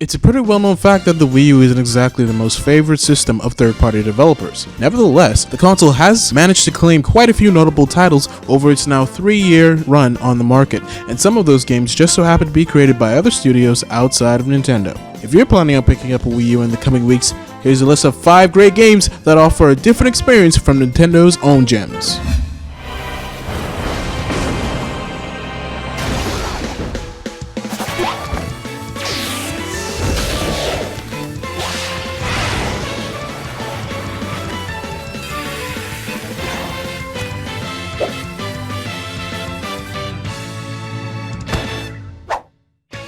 It's a pretty well-known fact that the Wii U isn't exactly the most favorite system of third-party developers. Nevertheless, the console has managed to claim quite a few notable titles over its now 3-year run on the market, and some of those games just so happen to be created by other studios outside of Nintendo. If you're planning on picking up a Wii U in the coming weeks, here's a list of 5 great games that offer a different experience from Nintendo's own gems.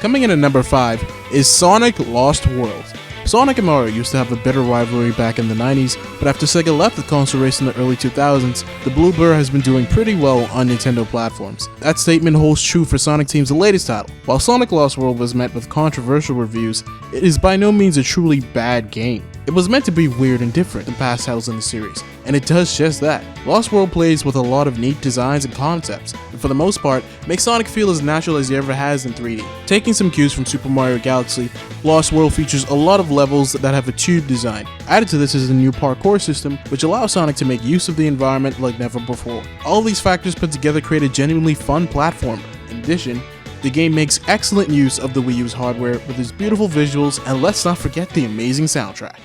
Coming in at number 5 is Sonic Lost World. Sonic and Mario used to have a bitter rivalry back in the 90s, but after Sega left the console race in the early 2000s, the Blue Blur has been doing pretty well on Nintendo platforms. That statement holds true for Sonic Team's latest title. While Sonic Lost World was met with controversial reviews, it is by no means a truly bad game. It was meant to be weird and different than past titles in the series, and it does just that. Lost World plays with a lot of neat designs and concepts, and for the most part, makes Sonic feel as natural as he ever has in 3D. Taking some cues from Super Mario Galaxy, Lost World features a lot of levels that have a tube design. Added to this is a new parkour system, which allows Sonic to make use of the environment like never before. All these factors put together create a genuinely fun platformer. In addition, the game makes excellent use of the Wii U's hardware with its beautiful visuals, and let's not forget the amazing soundtrack.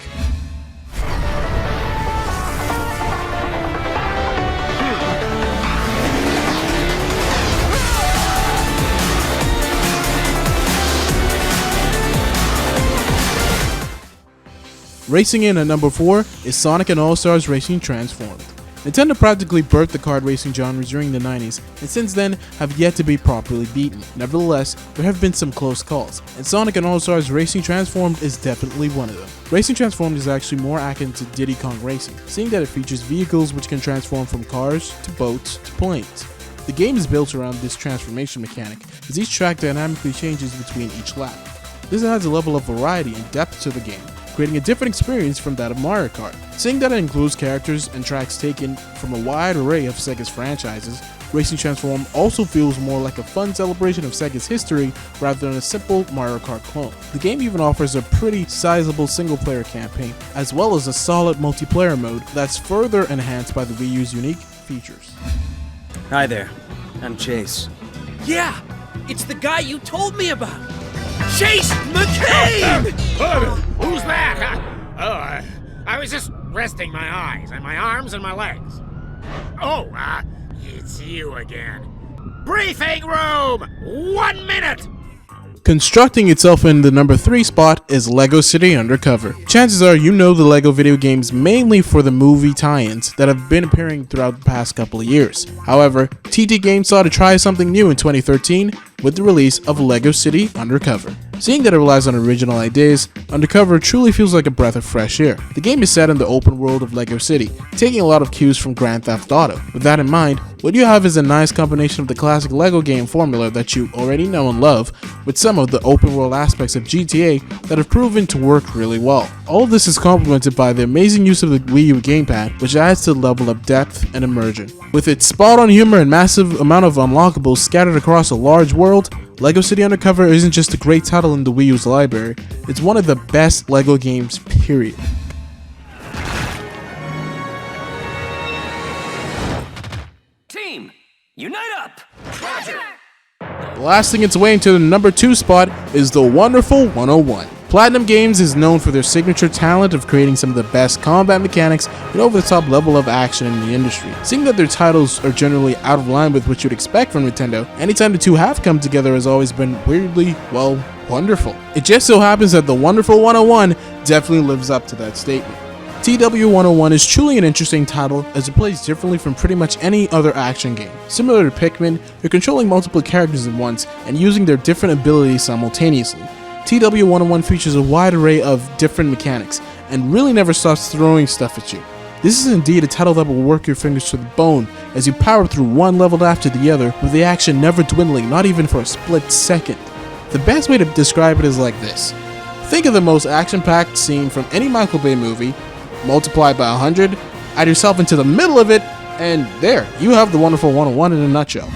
Racing in at number 4 is Sonic and All-Stars Racing Transformed. Nintendo practically birthed the kart racing genre during the 90s, and since then have yet to be properly beaten. Nevertheless, there have been some close calls, and Sonic and All-Stars Racing Transformed is definitely one of them. Racing Transformed is actually more akin to Diddy Kong Racing, seeing that it features vehicles which can transform from cars to boats to planes. The game is built around this transformation mechanic, as each track dynamically changes between each lap. This adds a level of variety and depth to the game, creating a different experience from that of Mario Kart. Seeing that it includes characters and tracks taken from a wide array of Sega's franchises, Racing Transformed also feels more like a fun celebration of Sega's history rather than a simple Mario Kart clone. The game even offers a pretty sizable single-player campaign, as well as a solid multiplayer mode that's further enhanced by the Wii U's unique features. Hi there, I'm Chase. Yeah, it's the guy you told me about. Chase McCain! Who's that? I was just resting my eyes and my arms and my legs. It's you again. Briefing room! 1 minute! Constructing itself in the number 3 spot is LEGO City Undercover. Chances are you know the LEGO video games mainly for the movie tie-ins that have been appearing throughout the past couple of years. However, TT Games sought to try something new in 2013 with the release of LEGO City Undercover. Seeing that it relies on original ideas, Undercover truly feels like a breath of fresh air. The game is set in the open world of LEGO City, taking a lot of cues from Grand Theft Auto. With that in mind, what you have is a nice combination of the classic LEGO game formula that you already know and love, with some of the open world aspects of GTA that have proven to work really well. All of this is complemented by the amazing use of the Wii U gamepad, which adds to the level of depth and immersion. With its spot-on humor and massive amount of unlockables scattered across a large world, LEGO City Undercover isn't just a great title in the Wii U's library, it's one of the best LEGO games, period. Team, unite up! Roger! Blasting its way into the number 2 spot is the wonderful 101. Platinum Games is known for their signature talent of creating some of the best combat mechanics and over-the-top level of action in the industry. Seeing that their titles are generally out of line with what you'd expect from Nintendo, anytime the two have come together has always been weirdly, well, wonderful. It just so happens that the wonderful 101 definitely lives up to that statement. TW101 is truly an interesting title as it plays differently from pretty much any other action game. Similar to Pikmin, you're controlling multiple characters at once and using their different abilities simultaneously. TW101 features a wide array of different mechanics and really never stops throwing stuff at you. This is indeed a title that will work your fingers to the bone as you power through one level after the other, with the action never dwindling, not even for a split second. The best way to describe it is like this. Think of the most action-packed scene from any Michael Bay movie, multiply by 100, add yourself into the middle of it, and there, you have the wonderful 101 in a nutshell.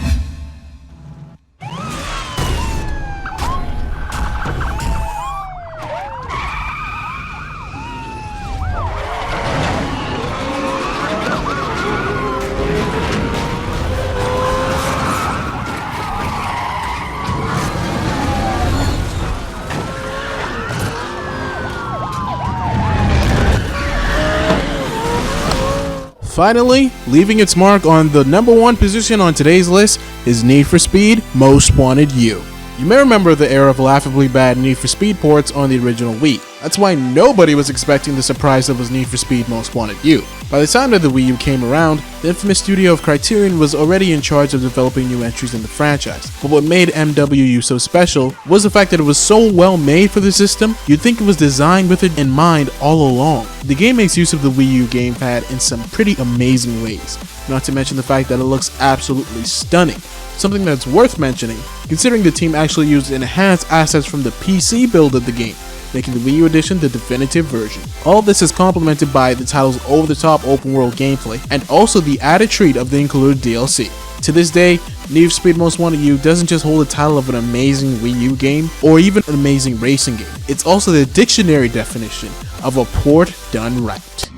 Finally, leaving its mark on the number 1 position on today's list is Need for Speed Most Wanted U. You may remember the era of laughably bad Need for Speed ports on the original Wii. That's why nobody was expecting the surprise that was Need for Speed Most Wanted U. By the time that the Wii U came around, the infamous studio of Criterion was already in charge of developing new entries in the franchise. But what made MWU so special was the fact that it was so well made for the system, you'd think it was designed with it in mind all along. The game makes use of the Wii U gamepad in some pretty amazing ways, not to mention the fact that it looks absolutely stunning. Something that's worth mentioning, considering the team actually used enhanced assets from the PC build of the game, making the Wii U edition the definitive version. All this is complemented by the title's over-the-top open-world gameplay, and also the added treat of the included DLC. To this day, Need for Speed Most Wanted U doesn't just hold the title of an amazing Wii U game, or even an amazing racing game, it's also the dictionary definition of a port done right.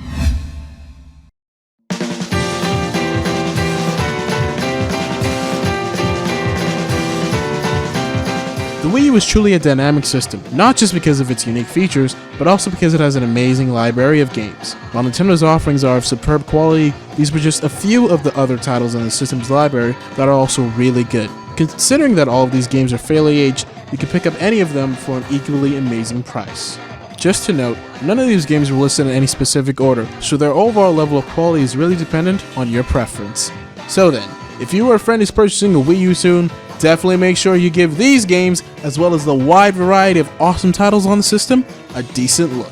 The Wii U is truly a dynamic system, not just because of its unique features, but also because it has an amazing library of games. While Nintendo's offerings are of superb quality, these were just a few of the other titles in the system's library that are also really good. Considering that all of these games are fairly aged, you can pick up any of them for an equally amazing price. Just to note, none of these games were listed in any specific order, so their overall level of quality is really dependent on your preference. So then, if you or a friend is purchasing a Wii U soon, definitely make sure you give these games, as well as the wide variety of awesome titles on the system, a decent look.